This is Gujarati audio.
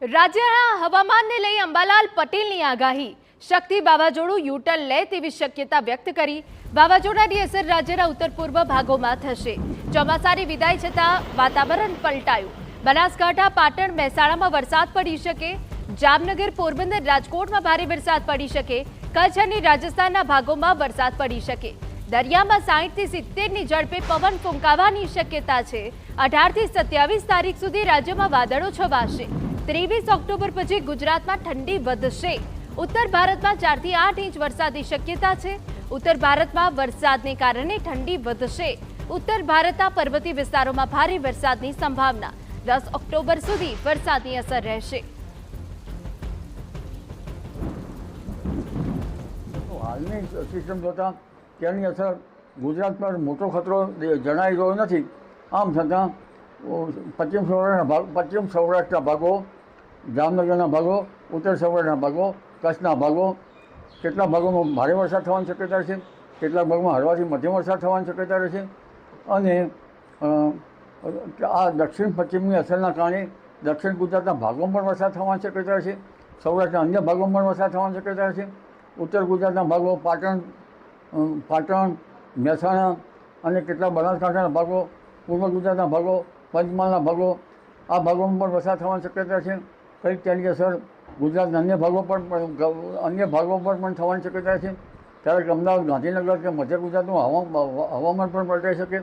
રાજ્યના હવામાનને લઈ અંબાલાલ પટેલની આગાહી। શક્તિ વાવાઝોડું યુટર્ન લે તેવી શક્યતા વ્યક્ત કરી। વાવાઝોડાની અસર રાજ્યના ઉત્તર પૂર્વ ભાગોમાં થશે। ચોમાસાની વિદાય છતાં વાતાવરણ પલટાયું। બનાસકાંઠા, પાટણ, મહેસાણામાં વરસાદ પડી શકે। જામનગર, પોરબંદર, રાજકોટમાં ભારે વરસાદ પડી શકે। કચ્છ અને રાજસ્થાનના ભાગોમાં વરસાદ પડી શકે। દરિયામાં 60 થી 70ની ઝડપે પવન ફૂંકાવાની શક્યતા છે। 18 થી 27 તારીખ સુધી રાજ્યમાં વાદળો છવાશે। 23 ઓક્ટોબર પછી ગુજરાતમાં ઠંડી વધશે। ઉત્તર ભારતમાં 4 થી 8 ઇંચ વરસાદની શક્યતા છે। ઉત્તર ભારતમાં વરસાદને કારણે ઠંડી વધશે। ઉત્તર ભારતના પર્વતીય વિસ્તારોમાં ભારે વરસાદની સંભાવના। 10 ઓક્ટોબર સુધી વરસાદની અસર રહેશે। હાલની સિસ્ટમ જોતાં તેની અસર ગુજરાત પર મોટો ખતરો જણાઈ રહ્યો નથી। આમ છતાં પશ્ચિમ સૌરાષ્ટ્રના ભાગો, જામનગરના ભાગો, ઉત્તર સૌરાષ્ટ્રના ભાગો, કચ્છના ભાગો, કેટલાક ભાગોમાં ભારે વરસાદ થવાની શક્યતા છે। કેટલાક ભાગમાં હળવાથી મધ્યમ વરસાદ થવાની શક્યતા રહેશે। અને આ દક્ષિણ પશ્ચિમની અસરના કારણે દક્ષિણ ગુજરાતના ભાગોમાં પણ વરસાદ થવાની શક્યતા રહેશે। સૌરાષ્ટ્રના અન્ય ભાગોમાં પણ વરસાદ થવાની શક્યતા રહેશે। ઉત્તર ગુજરાતના ભાગો, પાટણ, મહેસાણા અને કેટલાક બનાસકાંઠાના ભાગો, પૂર્વ ગુજરાતના ભાગો, પંચમહાલના ભાગો, આ ભાગોમાં પણ વરસાદ થવાની શક્યતા છે। કંઈક તેની અસર ગુજરાતના અન્ય ભાગો પર પણ થવાની શક્યતા છે। ત્યારે અમદાવાદ, ગાંધીનગર કે મધ્ય ગુજરાતનું હવામાન પણ પલટાઈ શકે।